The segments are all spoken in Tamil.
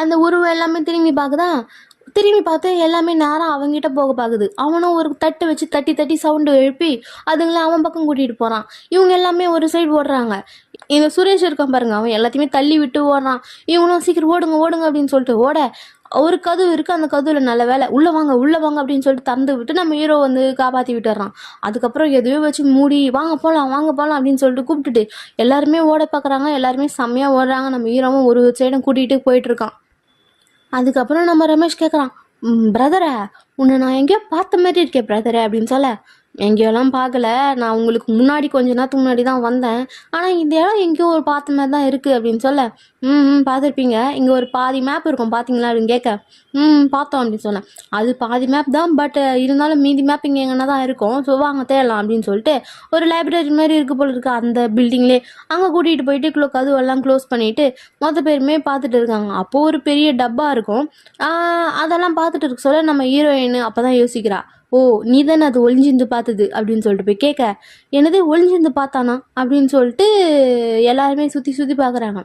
அந்த உருவம் எல்லாமே திரும்பி பார்க்குதா, திரும்பி பார்த்து எல்லாமே நேராக அவங்ககிட்ட போக பார்க்குது. அவனும் ஒரு தட்டு வச்சு தட்டி தட்டி சவுண்டு எழுப்பி அதுங்களை அவன் பக்கம் கூட்டிகிட்டு போகிறான். இவங்க எல்லாமே ஒரு சைடு ஓடுறாங்க. இந்த சுரேஷ் இருக்கான் பாருங்க, அவன் எல்லாத்தையுமே தள்ளி விட்டு ஓடுறான். இவங்களும் சீக்கிரம் ஓடுங்க ஓடுங்க அப்படின்னு சொல்லிட்டு ஓட, ஒரு கதவு இருக்குது, அந்த கதவுல நல்ல வேலை உள்ளே வாங்க அப்படின்னு சொல்லிட்டு திறந்து விட்டு நம்ம ஹீரோ வந்து காப்பாற்றி விட்டுறான். அதுக்கப்புறம் எதுவே வச்சு மூடி வாங்க போகலாம் அப்படின்னு சொல்லிட்டு கூப்பிட்டுட்டு எல்லாருமே ஓட பார்க்குறாங்க. எல்லாருமே செம்மையாக ஓடுறாங்க. நம்ம ஹீரோவும் ஒரு சைடும் கூட்டிகிட்டு போயிட்டுருக்கான். அதுக்கப்புறம் நம்ம ரமேஷ் கேட்குறான், பிரதரை உன்னை நான் எங்கேயோ பார்த்த மாதிரி இருக்கேன் பிரதரை அப்படின்னு சொல்ல, எங்கேயோலாம் பார்க்கல, நான் உங்களுக்கு முன்னாடி கொஞ்ச நேரத்துக்கு முன்னாடி தான் வந்தேன், ஆனால் இந்த இடம் எங்கேயோ ஒரு பார்த்த மாதிரி தான் இருக்குது அப்படின்னு சொல்ல, பார்த்துருப்பீங்க, இங்கே ஒரு பாதி மேப் இருக்கும் பார்த்தீங்களா அப்படின்னு கேட்க, பார்த்தோம் அப்படின்னு சொன்னேன். அது பாதி மேப் தான், பட் இருந்தாலும் மீதி மேப் இங்கே எங்கன்னா தான் இருக்கும், ஸோ வாங்க தேடலாம் அப்படின்னு சொல்லிட்டு ஒரு லைப்ரரி மாதிரி இருக்குது போல இருக்குது அந்த பில்டிங்லேயே. அங்கே கூட்டிகிட்டு போயிட்டு கதவெல்லாம் க்ளோஸ் பண்ணிவிட்டு மொத்த பேருமே பார்த்துட்டு இருக்காங்க. அப்போது ஒரு பெரிய டப்பா இருக்கும். அதெல்லாம் பார்த்துட்டு இருக்க சொல்ல நம்ம ஹீரோயின் அப்போ தான் யோசிக்கிறா, ஓ நீ தானே அது ஒளிஞ்சிருந்து பார்த்தது அப்படின்னு சொல்லிட்டு போய் கேட்க, என்னது ஒளிஞ்சிருந்து பார்த்தானா அப்படின்னு சொல்லிட்டு எல்லாருமே சுற்றி பார்க்குறாங்க.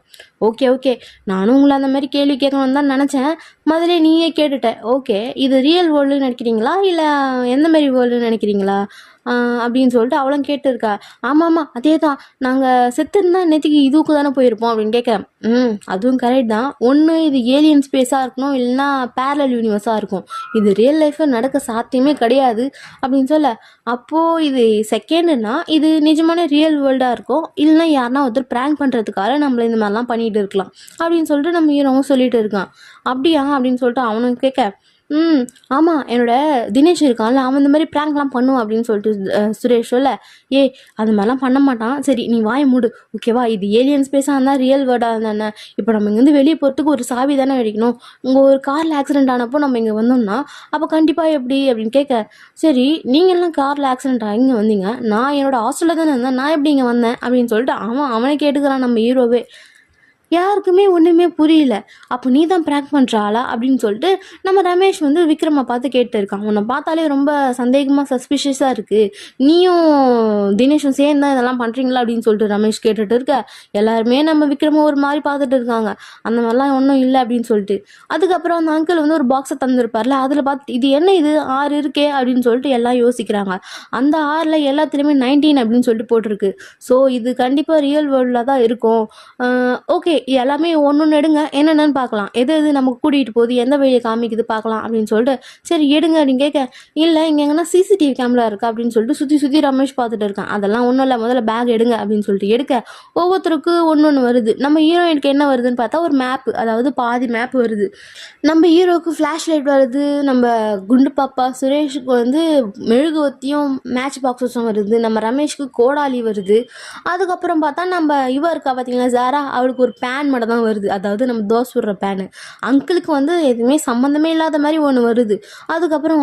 ஓகே நானும் உங்களை அந்த மாதிரி கேள்வி கேட்கணும்னு தான் நினச்சேன், முதல்ல நீயே கேட்டுட்ட. ஓகே இது ரியல் வேர்ல்டுன்னு நினைக்கிறீங்களா இல்லை எந்த மாதிரி வேர்ல்டுன்னு நினைக்கிறீங்களா அப்படின்னு சொல்லிட்டு அவளும் கேட்டுருக்கா. ஆமாம் அதே தான், நாங்கள் செத்துருந்தா நேற்றுக்கு இதுக்கு தானே போயிருப்போம் அப்படின்னு கேட்க, அதுவும் கரெக்ட் தான், ஒன்று இது ஏலியன் ஸ்பேஸாக இருக்கணும், இல்லைன்னா பேரலல் யூனிவர்ஸாக இருக்கும், இது ரியல் லைஃப்பில் நடக்க சாத்தியமே கிடையாது அப்படின்னு சொல்ல, அப்போது இது செகண்டுன்னா இது நிஜமான ரியல் வேர்ல்டாக இருக்கும், இல்லைன்னா யாருன்னா ஒருத்தர் ப்ராங்க் பண்ணுறதுக்காக நம்மளை இந்த மாதிரிலாம் பண்ணிகிட்டு இருக்கலாம் அப்படின்னு சொல்லிட்டு நம்ம ஹீரோவும் சொல்லிட்டு இருக்கான். அப்படியா அப்படின்னு சொல்லிட்டு அவனும் கேட்க, ஆமாம் என்னோட தினேஷ் இருக்கான்ல, அவன் இந்த மாதிரி ப்ராங்க்லாம் பண்ணுவான் அப்படின்னு சொல்லிட்டு சுரேஷ் சொல்ல, அது மாதிரிலாம் பண்ண மாட்டான், சரி நீ வாய மூடு ஓகேவா, இது ஏலியன் ஸ்பேஸாக இருந்தால் ரியல் வேர்டாக இருந்தானே, இப்போ நம்ம இங்கேருந்து வெளியே போகிறதுக்கு ஒரு சாவி தானே வெடிக்கணும், உங்கள் ஒரு காரில் ஆக்சிடென்ட் ஆனப்போ நம்ம இங்கே வந்தோம்னா அப்போ கண்டிப்பாக எப்படி அப்படின்னு கேட்க, சரி நீங்கள்லாம் காரில் ஆக்சிடென்ட் ஆகி இங்கே வந்தீங்க, நான் என்னோட ஹாஸ்டலில் தானே இருந்தேன், நான் எப்படி இங்கே வந்தேன் அப்படின்னு சொல்லிட்டு அவனை கேட்டுக்கிறான் நம்ம ஹீரோவே. யாருக்குமே ஒன்றுமே புரியல. அப்போ நீ தான் ப்ராங்க் பண்ணுறாளா அப்படின்னு சொல்லிட்டு நம்ம ரமேஷ் வந்து விக்ரமை பார்த்து கேட்டு இருக்கான். உன்னை பார்த்தாலே ரொம்ப சந்தேகமாக சஸ்பிஷியஸாக இருக்குது, நீயும் தினேஷும் சேர்ந்து தான் இதெல்லாம் பண்ணுறீங்களா அப்படின்னு சொல்லிட்டு ரமேஷ் கேட்டுட்டு இருக்க, எல்லாருமே நம்ம விக்ரமை ஒரு மாதிரி பார்த்துட்டு இருக்காங்க. அந்த மாதிரிலாம் ஒன்றும் இல்லை அப்படின்னு சொல்லிட்டு. அதுக்கப்புறம் அந்த அங்கிள் வந்து ஒரு பாக்ஸை தந்துருப்பார்ல, அதில் பார்த்து இது என்ன இது 6 இருக்கே அப்படின்னு சொல்லிட்டு எல்லாம் யோசிக்கிறாங்க. அந்த 6ல் எல்லாத்துலேயுமே 19 அப்படின்னு சொல்லிட்டு போட்டிருக்கு. ஸோ இது கண்டிப்பாக ரியல் வேர்ல்டில் தான் இருக்கும். ஓகே எல்லாமே ஒன்று எடுங்க, என்னென்னு பார்க்கலாம், எது நமக்கு கூட்டிகிட்டு போகுது, எந்த வழியை காமிக்குது பார்க்கலாம் அப்படின்னு சொல்லிட்டு சரி எடுங்க அப்படின்னு கேட்க, இல்லை இங்கே எங்கன்னா சிசிடிவி கேமரா இருக்கா அப்படின்னு சொல்லிட்டு சுற்றி ரமேஷ் பார்த்துட்டு இருக்கான். அதெல்லாம் ஒன்றும் இல்லை, முதல்ல பேக் எடுங்க அப்படின்னு சொல்லிட்டு எடுக்க ஒவ்வொருத்தருக்கு ஒன்று வருது. நம்ம ஹீரோயினுக்கு என்ன வருதுன்னு பார்த்தா ஒரு மேப்பு, அதாவது பாதி மேப் வருது. நம்ம ஹீரோவுக்கு ஃப்ளாஷ் லைட் வருது, நம்ம குண்டு பாப்பா சுரேஷுக்கு வந்து மெழுகுவத்தியும் மேட்ச் பாக்ஸஸும் வருது, நம்ம ரமேஷ்க்கு கோடாலி வருது. அதுக்கப்புறம் பார்த்தா நம்ம இவ இருக்கா பார்த்தீங்களா ஜாரா, அவளுக்கு ஒரு பேன் மட்டும் தான் வருது, அதாவது நம்ம தோசை விடுற பேனு. அங்கிளுக்கு வந்து எதுவுமே சம்மந்தமே இல்லாத மாதிரி ஒன்று வருது. அதுக்கப்புறம்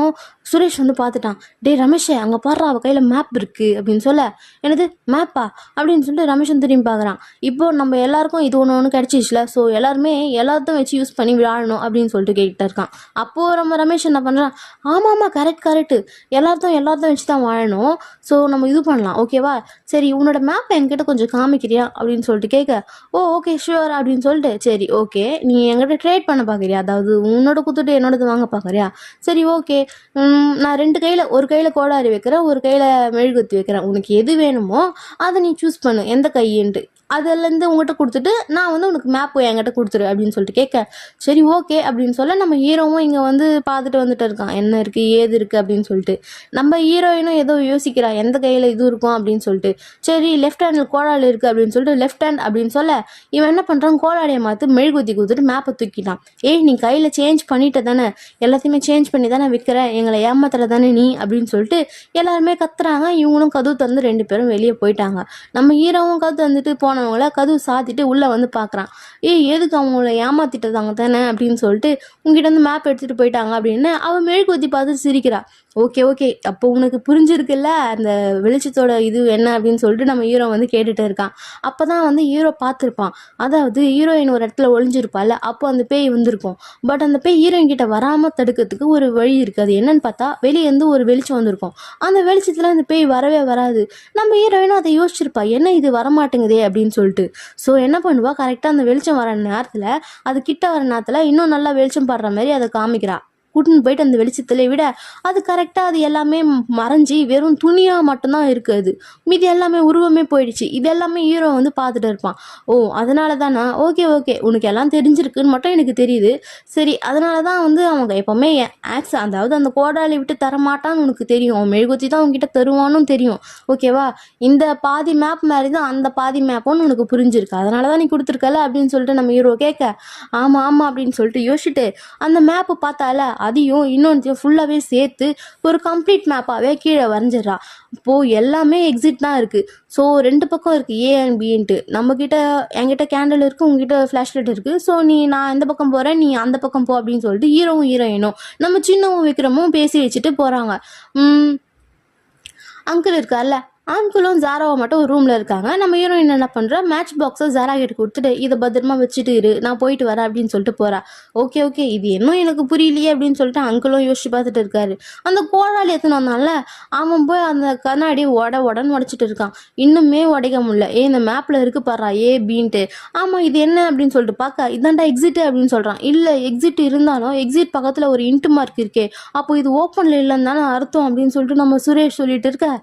சுரேஷ் வந்து பார்த்துட்டான், டே ரமேஷே அங்கே பாடுறா அவள் கையில் மேப் இருக்குது அப்படின்னு சொல்ல, எனது மேப்பா அப்படின்னு சொல்லிட்டு ரமேஷன் திரும்பி பார்க்குறான். இப்போ நம்ம எல்லாருக்கும் இது ஒன்று கிடச்சிச்சுல, ஸோ எல்லாருமே எல்லாத்தையும் வச்சு யூஸ் பண்ணி விளையாடணும் அப்படின்னு சொல்லிட்டு கேட்டுட்டு இருக்கான். அப்போது நம்ம ரமேஷ் என்ன பண்ணுறான், ஆமாம் கரெக்டு, எல்லாத்தையும் வச்சு தான் வாழணும், ஸோ நம்ம இது பண்ணலாம் ஓகேவா, சரி உன்னோட மேப் என்கிட்ட கொஞ்சம் காமிக்கிறியா அப்படின்னு சொல்லிட்டு கேட்க, ஓகே ஷுவர் அப்படின்னு சொல்லிட்டு, சரி ஓகே நீ என்கிட்ட ட்ரேட் பண்ண பார்க்குறியா, அதாவது உன்னோட குத்துட்டு என்னோடது வாங்க பார்க்குறியா, சரி ஓகே நான் 2 கையில், ஒரு கையில் கோடாரி வைக்கிறேன், ஒரு கையில் மெழுகுத்தி வைக்கிறேன், உனக்கு எது வேணுமோ அதை நீ சூஸ் பண்ணு எந்த கையின்ட்டு, அதிலேருந்து உங்கள்கிட்ட கொடுத்துட்டு நான் வந்து உனக்கு மேப் என்கிட்ட கொடுத்துரு அப்படின்னு சொல்லிட்டு கேட்க, சரி ஓகே அப்படின்னு சொல்ல நம்ம ஹீரோவும் இங்கே வந்து பார்த்துட்டு வந்துட்டு இருக்கான், என்ன இருக்குது ஏது இருக்குது அப்படின்னு சொல்லிட்டு. நம்ம ஹீரோயினும் ஏதோ யோசிக்கிறா எந்த கையில் இது இருக்கும் அப்படின்னு சொல்லிட்டு. சரி லெஃப்ட் ஹேண்டில் கோடாலி இருக்குது அப்படின்னு சொல்லிட்டு லெஃப்ட் ஹேண்ட் அப்படின்னு சொல்ல, இவன் என்ன பண்ணுறான், கோடாலியை மாற்றி மெழுகுத்தி கொடுத்துட்டு மேப்பை தூக்கிட்டான். நீ கையில் சேஞ்ச் பண்ணிட்ட தானே, எல்லாத்தையுமே சேஞ்ச் பண்ணி தானே விற்கிற, எங்களை ஏமாத்துற தானே நீ அப்படின்னு சொல்லிட்டு எல்லாருமே கத்துறாங்க. இவங்களும் கதவு தந்து 2 பேரும் வெளியே போயிட்டாங்க. நம்ம ஹீரோவும் கதவு தந்துட்டு போனவங்கள கதவு சாத்திட்டு உள்ளே வந்து பார்க்குறான். எதுக்கு அவங்கள ஏமாத்திட்டதாங்க தானே அப்படின்னு சொல்லிட்டு உங்ககிட்ட வந்து மேப் எடுத்துகிட்டு போயிட்டாங்க அப்படின்னு அவன் மெழுகுவத்தி பார்த்து சிரிக்கிறா. ஓகே ஓகே, அப்போ உனக்கு புரிஞ்சிருக்குல்ல அந்த வெளிச்சத்தோட இது என்ன அப்படின்னு சொல்லிட்டு நம்ம ஹீரோ வந்து கேட்டுட்டு இருக்கான். அப்பதான் வந்து ஹீரோ பார்த்துருப்பான். அதாவது ஹீரோயின் ஒரு இடத்துல ஒளிஞ்சிருப்பாள், அப்போ அந்த பேய் வந்திருக்கும். பட் அந்த பேய் ஹீரோயின் கிட்ட வராம தடுக்கிறதுக்கு ஒரு வழி இருக்கு. அது என்னன்னு பார்த்தா வெளியே இருந்து ஒரு வெளிச்சம் வந்திருக்கும். அந்த வெளிச்சத்துல அந்த பேய் வரவே வராது. நம்ம ஹீரோயினும் அதை யோசிச்சிருப்பா, என்ன இது வரமாட்டேங்குதே அப்படின்னு சொல்லிட்டு. ஸோ என்ன பண்ணுவா, கரெக்டாக அந்த வெளிச்சம் வர நேரத்தில், அது கிட்ட வர நேரத்தில் இன்னும் நல்லா வெளிச்சம் படுற மாதிரி அதை காமிக்கிறா. கூட்டின்னு போயிட்டு அந்த வெளிச்சத்துல விட அது கரெக்டாக அது எல்லாமே மறைஞ்சி வெறும் துணியாக மட்டும்தான் இருக்குது. அது மீதி எல்லாமே உருவமே போயிடுச்சு. இது எல்லாமே ஹீரோ வந்து பார்த்துட்டு இருப்பான். ஓ அதனால தானா, ஓகே ஓகே, உனக்கு எல்லாம் தெரிஞ்சிருக்குன்னு மட்டும் எனக்கு தெரியுது. சரி, அதனால தான் வந்து அவங்க எப்போவுமே அதாவது அந்த கோடாலி விட்டு தரமாட்டான்னு உனக்கு தெரியும். அவன் மெழுகுத்தி தான் உங்ககிட்ட தருவானும் தெரியும். ஓகேவா, இந்த பாதி மேப் மாதிரி தான் அந்த பாதி மேப்புன்னு உனக்கு புரிஞ்சிருக்கு. அதனால தான் நீ கொடுத்துருக்கல அப்படின்னு சொல்லிட்டு நம்ம ஹீரோ கேட்க, ஆமாம் ஆமாம் அப்படின்னு சொல்லிட்டு யோசிச்சுட்டு அந்த மேப்பு பார்த்தால அதையும் இன்னொன்று ஃபுல்லாகவே சேர்த்து ஒரு கம்ப்ளீட் மேப்பாகவே கீழே வரைஞ்சிடறா. இப்போது எல்லாமே எக்ஸிட் தான் இருக்குது. ஸோ 2 பக்கம் இருக்குது, ஏ அண்ட் பின்ட்டு. நம்மக்கிட்ட என்கிட்ட கேண்டில் இருக்குது, உங்ககிட்ட ஃப்ளாஷ் லைட் இருக்குது. ஸோ நான் இந்த பக்கம் போகிறேன், நீ அந்த பக்கம் போ அப்படின்னு சொல்லிட்டு ஹீரோவும் ஹீரோயினும் நம்ம சின்னவும் விக்ரமும் பேசி வச்சுட்டு போகிறாங்க. அங்கிள் இருக்கார்ல, அங்கிளும் ஜாராவை மட்டும் ஒரு ரூமில் இருக்காங்க. நம்ம ஹீரோயின் என்ன பண்ணுறா, மேட்ச் பாக்ஸை ஜாரா கிட்ட கொடுத்துட்டு இதை பத்திரமா வச்சுட்டு இரு, நான் போயிட்டு வரேன் அப்படின்னு சொல்லிட்டு போகிறா. ஓகே ஓகே, இது இன்னும் எனக்கு புரியலையே அப்படின்னு சொல்லிட்டு அங்கிளும் யோசிச்சு பார்த்துட்டு இருக்காரு. அந்த கோடாலி எத்தனை வந்தால அவன் போய் அந்த கண்ணாடி உடன்னு உடைச்சிட்டு இருக்கான். இன்னுமே உடைக்க முடியல. இந்த மேப்பில் இருக்கு பாடுறா, ஏ பீன்ட்டு. ஆமாம், இது என்ன அப்படின்னு சொல்லிட்டு பார்க்க, இதாண்டா எக்ஸிட் அப்படின்னு சொல்கிறான். இல்லை, எக்ஸிட் இருந்தாலும் எக்ஸிட் பக்கத்தில் ஒரு இன்ட்டு மார்க் இருக்கே, அப்போ இது ஓப்பனில் இல்லைன்னு தானே அர்த்தம் அப்படின்னு சொல்லிட்டு நம்ம சுரேஷ் சொல்லிட்டு இருக்க.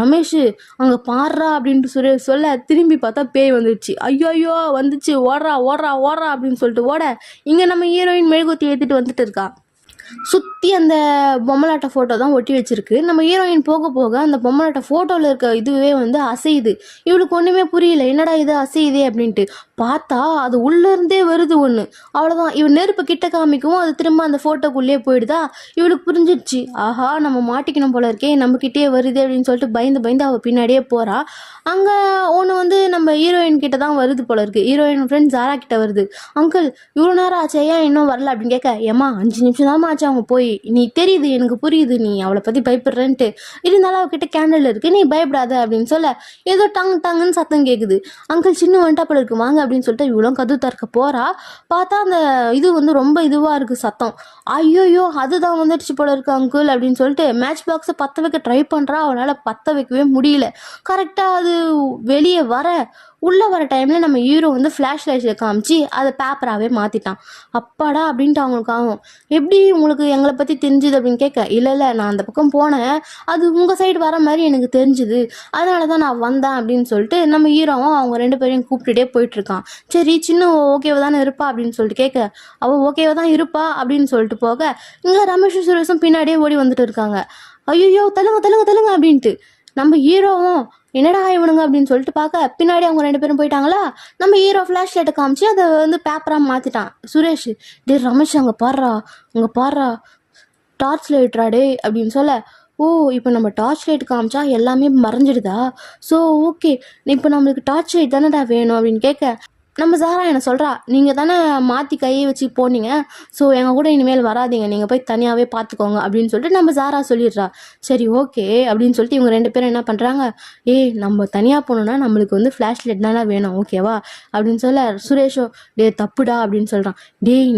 ரமேஷ் அங்க பாடுறா அப்படின்ட்டு சுரேஷ் சொல்ல, திரும்பி பார்த்தா பேய் வந்துடுச்சு. ஐயோ வந்துச்சு, ஓடுறா ஓடுறா ஓடுறா அப்படின்னு சொல்லிட்டு ஓட, இங்க நம்ம ஹீரோயின் மெழுகுத்தி ஏற்றிட்டு வந்துட்டு இருக்கா. சுற்றி அந்த பொம்மலாட்ட ஃபோட்டோ தான் ஒட்டி வச்சிருக்கு. நம்ம ஹீரோயின் போக போக அந்த பொம்மலாட்ட ஃபோட்டோவில் இருக்க இதுவே வந்து அசையுது. இவளுக்கு ஒன்றுமே புரியல, என்னடா இது அசையுதே அப்படின்ட்டு பார்த்தா அது உள்ளேருந்தே வருது ஒன்று. அவ்வளோதான், இவள் நெருப்பு கிட்ட காமிக்கவும் அது திரும்ப அந்த ஃபோட்டோக்குள்ளேயே போயிடுதா. இவளுக்கு புரிஞ்சிடுச்சு, ஆஹா நம்ம மாட்டிக்கணும் போல இருக்கே, நம்மக்கிட்டே வருது அப்படின்னு சொல்லிட்டு பயந்து பயந்து அவள் பின்னாடியே போகிறா. அங்கே ஒன்று வந்து நம்ம ஹீரோயின் கிட்ட தான் வருது போல இருக்கு. ஹீரோயின் ஃப்ரெண்ட் ஜாரா கிட்ட வருது. அங்கிள் இவ்வளோ நேரம் ஆச்சு, ஏன் இன்னும் வரல அப்படின்னு கேட்க, ஏமா 5 நிமிஷம் தான் ஆச்சு அவங்க போய், நீ தெரியுது எனக்கு புரியுது நீ அவளை பற்றி பயப்படுறேன்ட்டு, இருந்தாலும் அவகிட்ட கேண்டில் இருக்கு, நீ பயப்படாத அப்படின்னு சொல்ல ஏதோ டங்குன்னு சத்தம் கேட்குது. அங்கிள் சின்ன வந்துட்டாப்பில் இருக்கு வாங்க அப்படின்னு சொல்லிட்டு இவ்வளோ கதவு திறக்க போகிறா. பார்த்தா அந்த இது வந்து ரொம்ப இதுவாக இருக்குது சத்தம். ஐயோயோ அதுதான் வந்துடுச்சு போல இருக்கு அங்கிள் அப்படின்னு சொல்லிட்டு மேட்ச் பாக்ஸை பற்ற வைக்க ட்ரை பண்ணுறா. அவனால் பற்ற வைக்கவே முடியல. கரெக்டாக அது வெளியே உள்ளே வர டைமில் நம்ம ஹீரோ வந்து ஃப்ளாஷ் லைட்டில் காமிச்சு அதை பேப்பராகவே மாற்றிட்டான். அப்பாடா அப்படின்ட்டு அவங்களுக்கு ஆகும். எப்படி உங்களுக்கு எங்களை பற்றி தெரிஞ்சுது அப்படின்னு கேட்க, இல்லை நான் அந்த பக்கம் போனேன், அது உங்கள் சைடு வர மாதிரி எனக்கு தெரிஞ்சுது, அதனால தான் நான் வந்தேன் அப்படின்னு சொல்லிட்டு நம்ம ஹீரோவும் அவங்க 2 பேரையும் கூப்பிட்டுட்டே போயிட்டுருக்கான். சரி சின்ன ஓகேவா தானே இருப்பா அப்படின்னு சொல்லிட்டு கேட்க, அவள் ஓகேவா தான் இருப்பா அப்படின்னு சொல்லிட்டு போக, இங்கே ரமேஷும் சுரேஷும் பின்னாடியே ஓடி வந்துட்டு இருக்காங்க. ஐயோ தள்ளுங்க அப்படின்ட்டு நம்ம ஹீரோவும் என்னடா இவனுங்க அப்படின்னு சொல்லிட்டு பார்க்க, பின்னாடி அவங்க 2 பேரும் போயிட்டாங்களா. நம்ம ஹீரோ ஃப்ளாஷ் லைட்டை காமிச்சு அதை வந்து பேப்பராக மாற்றிட்டான். சுரேஷ், டே ரமேஷ் அங்கே பாடுறா டார்ச் லைட்ரா டே அப்படின்னு சொல்ல, ஓ இப்போ நம்ம டார்ச் லைட் காமிச்சா எல்லாமே மறைஞ்சிடுதா. ஸோ ஓகே, இப்போ நம்மளுக்கு டார்ச் லைட் தானேடா வேணும் அப்படின்னு கேட்க, நம்ம ஜாரா என்ன சொல்கிறா, நீங்கள் தானே மாற்றி கையை வச்சு போனீங்க, ஸோ எங்கள் கூட இனிமேல் வராதிங்க, நீங்கள் போய் தனியாகவே பார்த்துக்கோங்க அப்படின்னு சொல்லிட்டு நம்ம ஜாரா சொல்லிடுறா. சரி ஓகே அப்படின்னு சொல்லிட்டு இவங்க 2 பேரும் என்ன பண்ணுறாங்க, நம்ம தனியாக போனோன்னா நம்மளுக்கு வந்து ஃப்ளாஷ் லைட் தானே வேணும் ஓகேவா அப்படின்னு சொல்ல, சுரேஷோ தப்புடா அப்படின்னு சொல்கிறான்.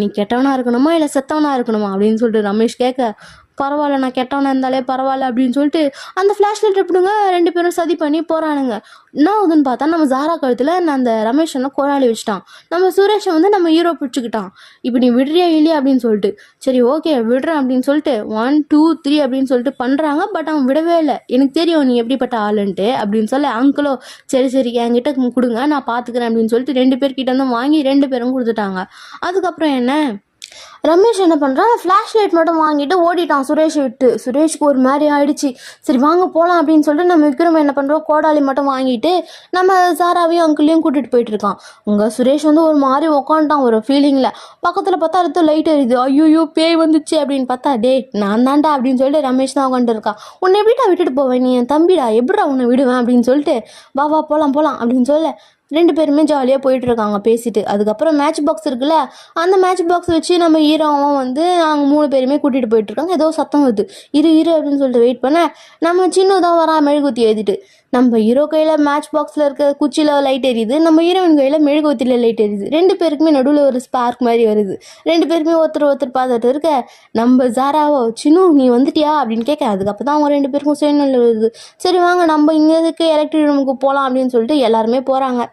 நீ கெட்டவனா இருக்கணுமா இல்லை செத்தவனா இருக்கணுமா அப்படின்னு சொல்லிட்டு ரமேஷ் கேட்க, பரவாயில்ல நான் கெட்டவனா இருந்தாலே பரவாயில்ல அப்படின்னு சொல்லிட்டு அந்த ஃப்ளாஷ் லைட் எப்படிங்க 2 பேரும் சதி பண்ணி போகிறானுங்க. என்ன ஆகுதுன்னு பார்த்தா நம்ம ஜாரா கழுத்தில் அந்த ரமேஷனை கோடாலி வச்சுட்டான். நம்ம சுரேஷை வந்து நம்ம ஹீரோ பிடிச்சிக்கிட்டான். இப்போ நீ விடுறியா இல்லையா அப்படின்னு சொல்லிட்டு, சரி ஓகே விடுறேன் அப்படின்னு சொல்லிட்டு 1 2 3 அப்படின்னு சொல்லிட்டு பண்ணுறாங்க. பட் அவன் விடவே இல்லை. எனக்கு தெரியும் நீ எப்படிப்பட்ட ஆளுன்ட்டு அப்படின்னு சொல்ல, அங்கிளோ சரி என்கிட்ட கொடுங்க நான் பார்த்துக்கிறேன் அப்படின்னு சொல்லிட்டு 2 பேர்கிட்ட வந்து வாங்கி 2 பேரும் கொடுத்துட்டாங்க. அதுக்கப்புறம் என்ன, ரமேஷ் என்ன பண்ணுறான், ஃப்ளாஷ் லைட் மட்டும் வாங்கிட்டு ஓடிட்டான் சுரேஷை விட்டு. சுரேஷ்க்கு ஒரு மாதிரி ஆயிடுச்சு. சரி வாங்க போகலாம் அப்படின்னு சொல்லிட்டு நம்ம விக்ரம் என்ன பண்ணுறோம், கோடாலி மட்டும் வாங்கிட்டு நம்ம சாராவையும் அங்கிளையும் கூட்டிகிட்டு போயிட்டு இருக்கான். உங்கள் சுரேஷ் வந்து ஒரு மாதிரி உக்காண்டான் ஒரு ஃபீலிங்கில். பக்கத்தில் பார்த்தா அடுத்து லைட் எரியுது. ஐயோ பேய் வந்துச்சு அப்படின்னு பார்த்தா, நான் தான்டா அப்படின்னு சொல்லிட்டு ரமேஷ் தான் உட்காந்துட்டு இருக்கான். உன்னை எப்படிடா விட்டுட்டு போவேன், நீ என் தம்பிடா, எப்படிடா உன்னை விடுவேன் அப்படின்னு சொல்லிட்டு, வா போகலாம் அப்படின்னு சொல்ல, 2 பேருமே ஜாலியாக போயிட்டு இருக்காங்க பேசிட்டு. அதுக்கப்புறம் மேட்ச் பாக்ஸ் இருக்குல்ல, அந்த மேட்ச் பாக்ஸ் வச்சு நம்ம ஹீரோவும் வந்து அவங்க 3 பேருமே கூட்டிகிட்டு போயிட்டு இருக்காங்க. ஏதோ சத்தம் வருது. இரு இரு அப்படின்னு சொல்லிட்டு வெயிட் பண்ண நம்ம சின்ன தான் வரான் மெழுகுத்தி எழுதிட்டு. நம்ம ஹீரோ கையில் மேட்ச் பாக்ஸில் இருக்க குச்சியில் லைட் எரியுது, நம்ம ஹீரோயின் கையில் மெழுகுவத்தியில் லைட் எரியுது. 2 பேருக்குமே நடுவில் ஒரு ஸ்பார்க் மாதிரி வருது. 2 பேருமே ஒருத்தர் பார்த்துட்டு இருக்க நம்ம ஜாராவோ சின்னு நீ வந்துட்டியா அப்படின்னு கேட்க. அதுக்கப்புறம் தான் அவங்க 2 பேருக்கும் சுயநலம் வருது. சரி வாங்க நம்ம இங்கே இருக்க எலக்ட்ரிக் ரூமுக்கு போகலாம் அப்படின்னு சொல்லிட்டு எல்லாருமே போகிறாங்க.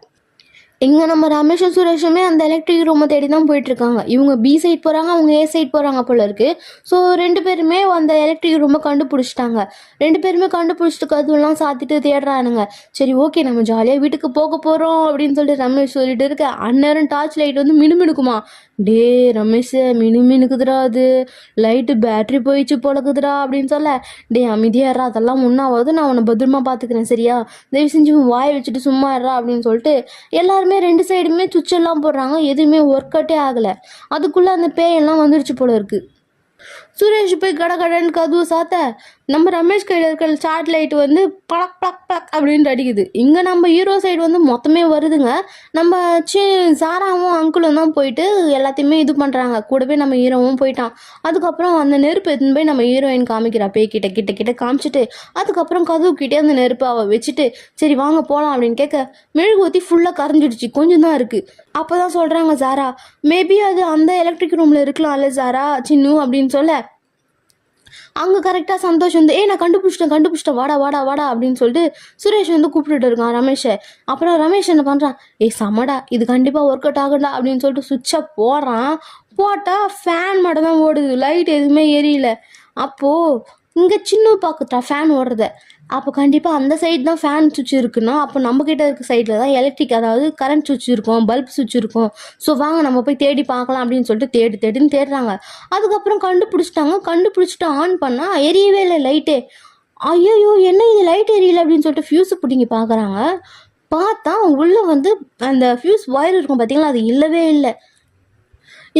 இங்கே நம்ம ரமேஷும் சுரேஷுமே அந்த எலக்ட்ரிக் ரூமை தேடி தான் போயிட்டுருக்காங்க. இவங்க பி சைட் போகிறாங்க, அவங்க ஏ சைட் போகிறாங்க போல இருக்குது. ஸோ 2 பேருமே அந்த எலக்ட்ரிக் ரூமை கண்டுபிடிச்சிட்டாங்க. 2 பேருமே கண்டுபிடிச்சிட்டு கதவுலாம் சாத்திட்டு தேடுறானுங்க. சரி ஓகே நம்ம ஜாலியாக வீட்டுக்கு போக போகிறோம் அப்படின்னு சொல்லிட்டு ரமேஷ் சொல்லிட்டு இருக்க. அந்நேரம் டார்ச் லைட் வந்து மினுமினுக்குமா. டே ரமேஷ் மினுமினுக்குதுடா, அது லைட்டு பேட்ரி போயிடுச்சு போலக்குதுடா அப்படின்னு சொல்ல. டே அமைதியாடுறா, அதெல்லாம் முன்னாவது நான் உன்னை பத்திரமா பார்த்துக்கிறேன் சரியா, தயவு செஞ்சு வாயை வச்சுட்டு சும்மா இருறா அப்படின்னு சொல்லிட்டு எல்லாருமே 2 சைடுமே சுவிட்ச் எல்லாம் போடுறாங்க. எதுவுமே ஒர்க் அவுட்டே ஆகலை. அதுக்குள்ளே அந்த பேயெல்லாம் வந்துருச்சு போல இருக்கு. சுரேஷ் போய் கடன்னு கதவு சாத்த நம்ம ரமேஷ் கையில் இருக்கிற சாட் லைட் வந்து பளக் பளக் பளக் அப்படின்ட்டு அடிக்குது. இங்கே நம்ம ஹீரோ சைடு வந்து மொத்தமே வருதுங்க. நம்ம சாராவும் அங்குளும் தான் போயிட்டு எல்லாத்தையுமே இது பண்ணுறாங்க. கூடவே நம்ம ஹீரோவும் போயிட்டான். அதுக்கப்புறம் அந்த நெருப்பு எடுத்துன்னு போய் நம்ம ஹீரோயின் காமிக்கிறா. பேய் கிட்ட காமிச்சிட்டு அதுக்கப்புறம் கதவு கிட்டே அந்த நெருப்பை அவள் வச்சுட்டு சரி வாங்க போகலாம் அப்படின்னு கேட்க மெழுகுவத்தி ஃபுல்லாக கரைஞ்சிடுச்சு, கொஞ்சம் தான் இருக்குது. அப்போ தான் சொல்கிறாங்க சாரா மேபி அது அந்த எலக்ட்ரிக் ரூமில் இருக்கலாம்ல சாரா சின்னு அப்படின்னு சொல்ல. அங்கே கரெக்டாக சந்தோஷ் வந்து நான் கண்டுபிடிச்சிட்டேன் வாடா வாடா வாடா அப்படின்னு சொல்லிட்டு சுரேஷ் வந்து கூப்பிட்டுட்டு இருக்கான் ரமேஷை. அப்புறம் ரமேஷ் என்ன பண்ணுறான், சமடா இது கண்டிப்பாக ஒர்க் அவுட் ஆகும்டா அப்படின்னு சொல்லிட்டு சுவிட்சை போட்டால் ஃபேன் மட்டும் தான் ஓடுது, லைட் எதுவுமே எரியல. அப்போது இங்கே சின்ன பார்க்குறா ஃபேன் ஓடுறத. அப்போ கண்டிப்பாக அந்த சைடு தான் ஃபேன் சுவிட்ச் இருக்குன்னா அப்போ நம்மக்கிட்ட இருக்க சைடில் தான் எலக்ட்ரிக் அதாவது கரண்ட் சுவிட்ச் இருக்கும், பல்ப் சுவிட்ச் இருக்கும். ஸோ வாங்க நம்ம போய் தேடி பார்க்கலாம் அப்படின்னு சொல்லிட்டு தேடின்னு தேடுறாங்க. அதுக்கப்புறம் கண்டுபிடிச்சிட்டு ஆன் பண்ணால் எரியவே இல்லை லைட்டே. ஐயோ என்ன இது லைட் எரியல அப்படின்னு சொல்லிட்டு ஃபியூஸை பிடிங்கி பார்க்குறாங்க. பார்த்தா உள்ளே வந்து அந்த ஃபியூஸ் ஒயர் இருக்கும் பார்த்தீங்களா, அது இல்லவே இல்லை.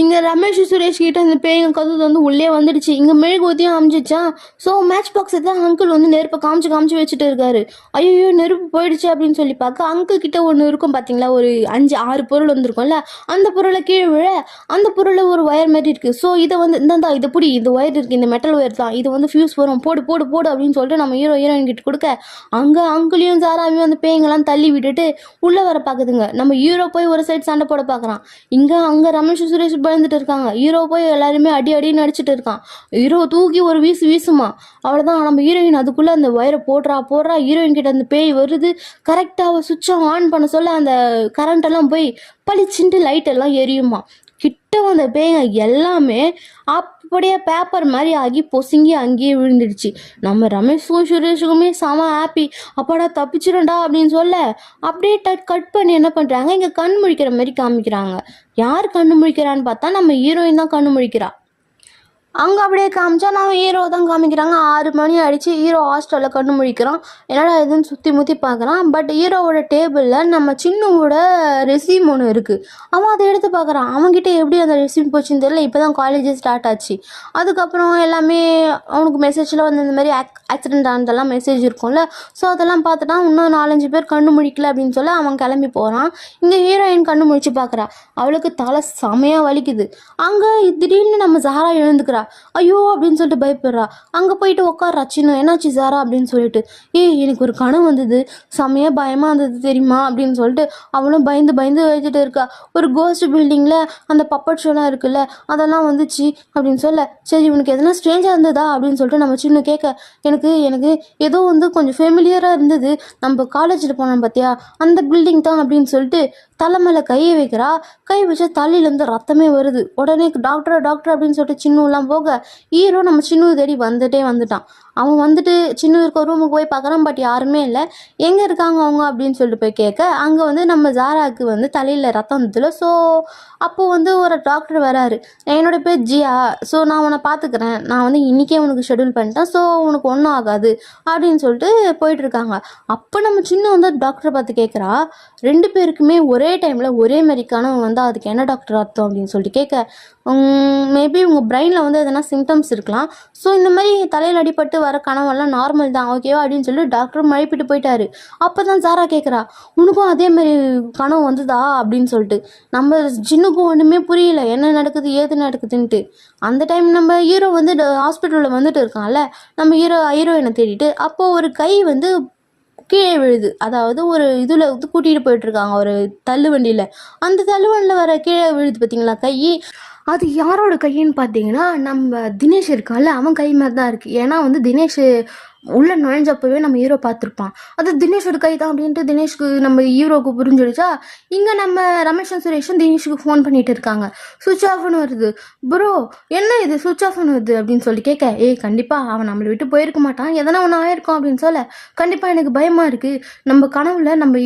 இங்கே ரமேஷ் சுரேஷ் கிட்ட இந்த பேய்ங்க கதவு வந்து உள்ளே வந்துடுச்சு. இங்கே மெழுகுவத்தியும் அமைஞ்சிச்சா. ஸோ மேட்ச் பாக்ஸை தான் அங்கிள் வந்து நெருப்பை காமிச்சு வச்சுட்டு இருக்காரு. ஐயோ நெருப்பு போயிடுச்சு அப்படின்னு சொல்லி பார்க்க அங்கிள் கிட்ட ஒன்று இருக்கும் பார்த்தீங்களா, ஒரு 5-6 பொருள் வந்துருக்கும்ல, அந்த பொருளை கீழே விழ அந்த பொருளை ஒரு ஒயர் மாதிரி இருக்குது. ஸோ இதை வந்து இந்தா இதை பிடி, இந்த ஒயர் இருக்குது, இந்த மெட்டல் ஒயர் தான், இது வந்து ஃபியூஸ் வரும், போடு அப்படின்னு சொல்லிட்டு நம்ம ஹீரோயின் கிட்ட கொடுக்க அங்கே அங்கிளையும் சாராவையும் அந்த பேய்ங்கெல்லாம் தள்ளி விட்டுட்டு உள்ளே வர பார்க்குதுங்க. நம்ம ஹீரோ போய் ஒரு சைடு சண்டை போட பார்க்குறான். அங்கே ரமேஷ் சுரேஷ் பயந்துட்டு இருக்காங்க. ஹீரோ போய் எல்லாருமே அடின்னு அடிச்சுட்டு இருக்கான். ஹீரோ தூக்கி ஒரு வீசுமா. அவ்வளோதான். நம்ம ஹீரோயின் அதுக்குள்ளே அந்த ஒயரை போடுறா. ஹீரோயின் கிட்ட அந்த பேய் வருது. கரெக்டாக சுவிட்சை ஆன் பண்ண சொல்ல அந்த கரண்ட் எல்லாம் போய் பளிச்சுட்டு லைட் எல்லாம் எரியுமா. கிட்ட வந்த பேய்ங்க எல்லாமே அப்படியே பேப்பர் மாதிரி ஆகி பொசுங்கி அங்கேயே விழுந்துடுச்சு. நம்ம ரமேஷும் சுரேஷுக்குமே செம ஹாப்பி, அப்பாடா தப்பிச்சிடண்டா அப்படின்னு சொல்ல அப்படியே கட் பண்ணி என்ன பண்ணுறாங்க, இங்கே கண் முழிக்கிற மாதிரி காமிக்கிறாங்க. யார் கண்ணு முழிக்கிறான்னு பார்த்தா நம்ம ஹீரோயின் தான் கண்ணு முழிக்கிறா. அங்கே அப்படியே காமிச்சா நம்ம ஹீரோ தான் காமிக்கிறாங்க. 6 மணி ஆயிடுச்சு. ஹீரோ ஹாஸ்டலில் கண்ணு முழிக்கிறான். என்னடா இதுன்னு சுற்றி பார்க்குறான். பட் ஹீரோவோட டேபிளில் நம்ம சின்னவோட ரெசியூம் ஒன்று இருக்குது. அவன் அதை எடுத்து பார்க்குறான். அவன்கிட்ட எப்படி அந்த ரெசியூம் போச்சுன்னு தெரியல. இப்போ தான் காலேஜே ஸ்டார்ட் ஆச்சு. அதுக்கப்புறம் எல்லாமே அவனுக்கு மெசேஜில் வந்து இந்த மாதிரி ஆக்சிடென்ட் ஆனதெல்லாம் மெசேஜ் இருக்கும்ல. ஸோ அதெல்லாம் பார்த்துட்டா இன்னும் 4-5 பேர் கண்ணு முழிக்கல அப்படின்னு சொல்ல அவன் கிளம்பி போகிறான். இங்கே ஹீரோயின் கண்ணு முழிச்சு பார்க்குறா. அவளுக்கு தலை செமையாக வலிக்குது. அங்கே திடீர்னு நம்ம ஜாரா எழுந்துக்கிறா. ஐயோ அப்படின்னு சொல்லிட்டு பயப்படுறா. அங்கே போயிட்டு உட்கார்றா. சின்ன என்னாச்சு சாரா அப்படின்னு சொல்லிட்டு எனக்கு ஒரு கனவு வந்தது, செமையா பயமாக இருந்தது தெரியுமா அப்படின்னு சொல்லிட்டு அவளும் பயந்து வச்சுட்டு இருக்கா. ஒரு கோஸ்ட் பில்டிங்கில் அந்த பப்பட் ஷோலாம் இருக்குல்ல அதெல்லாம் வந்துச்சு அப்படின்னு சொல்ல. சரி உனக்கு எதனா ஸ்ட்ரேஞ்சாக இருந்ததா அப்படின்னு சொல்லிட்டு நம்ம சின்ன கேட்க எனக்கு ஏதோ வந்து கொஞ்சம் ஃபெமிலியராக இருந்தது, நம்ம காலேஜில் போனோம் பார்த்தியா அந்த பில்டிங் தான் அப்படின்னு சொல்லிட்டு தலை மேலே கையை வைக்கிறா. கை வச்சா தலையிலேருந்து ரத்தமே வருது. உடனே டாக்டர் அப்படின்னு சொல்லிட்டு சின்னலாம் போக ஹீரோ நம்ம சின்ன தேடி வந்துட்டான். அவன் வந்துட்டு சின்ன இருக்க ரூமுக்கு போய் பார்க்குறான். பட் யாருமே இல்லை. எங்கே இருக்காங்க அவங்க அப்படின்னு சொல்லிட்டு போய் கேட்க அங்கே வந்து நம்ம ஜாராவுக்கு வந்து தலையில் ரத்தம் வந்ததில்ல. ஸோ அப்போது வந்து ஒரு டாக்டர் வராரு. என்னோட பேர் ஜியா, ஸோ நான் உன்னை பார்த்துக்கிறேன், நான் வந்து இன்றைக்கே உனக்கு ஷெட்யூல் பண்ணிட்டேன், ஸோ உனக்கு ஒன்றும் ஆகாது அப்படின்னு சொல்லிட்டு போயிட்டுருக்காங்க. அப்போ நம்ம சின்ன வந்து டாக்டரை பார்த்து கேட்குறா, 2 பேருக்குமே ஒரே டைமில் ஒரே மாதிரி கனவு வந்தால் அதுக்கு என்ன டாக்டர் அர்த்தம் அப்படின்னு சொல்லிட்டு கேட்க, மேபி உங்கள் பிரெயினில் வந்து எதனா சிம்டம்ஸ் இருக்கலாம், ஸோ இந்த மாதிரி தலையில் அடிபட்டு வர கனவெல்லாம் நார்மல் தான், ஓகேவா அப்படின்னு சொல்லி டாக்டரும் மழுப்பிட்டு போயிட்டாரு. அப்போ தான் சாரா கேட்குறா, உனக்கும் அதே மாதிரி கனவு வந்ததா அப்படின்னு சொல்லிட்டு. நம்ம சின்னுக்கும் ஒன்றுமே புரியல, என்ன நடக்குது ஏது நடக்குதுன்ட்டு. அந்த டைம் நம்ம ஹீரோ வந்து ஹாஸ்பிட்டலில் வந்துட்டு இருக்கான்ல, நம்ம ஹீரோயினை தேடிட்டு, அப்போது ஒரு கை வந்து கீழே விழுது. அதாவது ஒரு இதில் வந்து கூட்டிகிட்டு போயிட்டுருக்காங்க ஒரு தள்ளு வண்டியில். அந்த தள்ளு வண்டியில் வர கீழே விழுது பார்த்தீங்களா கை, அது யாரோட கையின்னு பார்த்தீங்கன்னா நம்ம தினேஷ் இருக்கான்ல அவன் கை மாதிரி தான் இருக்குது. ஏன்னா வந்து தினேஷ் உள்ளே நுழைஞ்சப்பவே நம்ம ஹீரோ பார்த்துருப்பான், அது தினேஷோட கை தான் அப்படின்ட்டு தினேஷ்க்கு நம்ம ஹீரோவுக்கு புரிஞ்சிடுச்சா. இங்கே நம்ம ரமேஷும் சுரேஷும் தினேஷுக்கு ஃபோன் பண்ணிட்டு இருக்காங்க. சுவிட்ச் ஆஃப்னு வருது. ப்ரோ என்ன இது சுவிட்ச் ஆஃப்னு வருது அப்படின்னு சொல்லி கேட்க, கண்டிப்பாக அவன் நம்மளை விட்டு போயிருக்க மாட்டான், எதனா ஒன்று ஆயிருக்கும் அப்படின்னு சொல்ல, கண்டிப்பாக எனக்கு பயமாக இருக்குது, நம்ம கனவுல நம்ம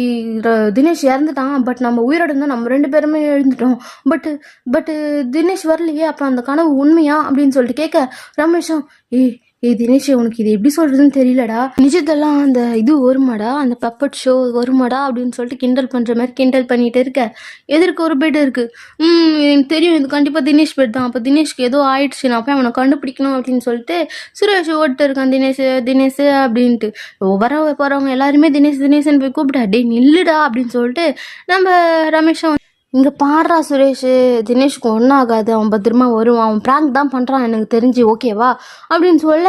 தினேஷ் இறந்துட்டான், பட் நம்ம உயிரோடு இருந்தால் நம்ம 2 பேருமே எழுந்துட்டோம், பட்டு தினேஷ் வரலையே, அப்போ அந்த கனவு உண்மையா அப்படின்னு சொல்லிட்டு கேட்க, ரமேஷும் தினேஷ் உனக்கு இது எப்படி சொல்கிறதுன்னு தெரியலடா, நிஜத்தெல்லாம் அந்த இது வருமாடா, அந்த பப்பட் ஷோ வருமாடா அப்படின்னு சொல்லிட்டு கிண்டல் பண்ணுற மாதிரி கிண்டல் பண்ணிகிட்டு இருக்க, எதிர்க்கு ஒரு பெட் இருக்குது. எனக்கு தெரியும் இது கண்டிப்பாக தினேஷ் பெட் தான், அப்போ தினேஷ்க்கு ஏதோ ஆயிடுச்சு, நான் போய் அவனை கண்டுபிடிக்கணும் அப்படின்னு சொல்லிட்டு சுரேஷ் ஓட்டு இருக்கான், தினேஷ் அப்படின்ட்டு. வர போகிறவங்க எல்லாருமே தினேஷ்ன்னு போய் கூப்பிட்டா, டே நில்லுடா அப்படின்னு சொல்லிட்டு நம்ம ரமேஷும், இங்கே பாடுறா சுரேஷ், தினேஷ்க்கு ஒன்றும் ஆகாது, அவன் பத்திரமா வருவான், அவன் ப்ராங்க் தான் பண்ணுறான் எனக்கு தெரிஞ்சு, ஓகேவா அப்படின்னு சொல்ல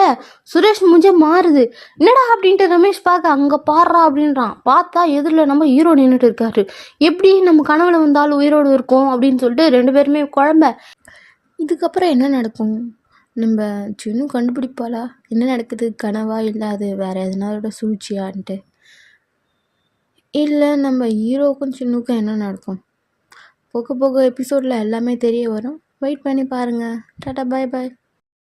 சுரேஷ் முஞ்சே மாறுது. என்னடா அப்படின்ட்டு ரமேஷ் பார்க்க, அங்கே பாடுறா அப்படின்றான். பார்த்தா எதிரில் நம்ம ஹீரோ நின்றுட்டு இருக்காரு. எப்படி நம்ம கனவுல வந்தாலும் உயிரோடு இருக்கும் அப்படின்னு சொல்லிட்டு 2 பேருமே குழம்ப. இதுக்கப்புறம் என்ன நடக்கும், நம்ம சின்ன கண்டுபிடிப்பாளா என்ன நடக்குது, கனவா இல்லை அது வேறு எதனாலோட சூழ்ச்சியான்ட்டு, இல்லை நம்ம ஹீரோவுக்கும் சின்னுக்கும் என்ன நடக்கும், போக போக எபிசோடில் எல்லாமே தெரிய வரும். வெயிட் பண்ணி பாருங்கள். டாடா, பாய் பாய்.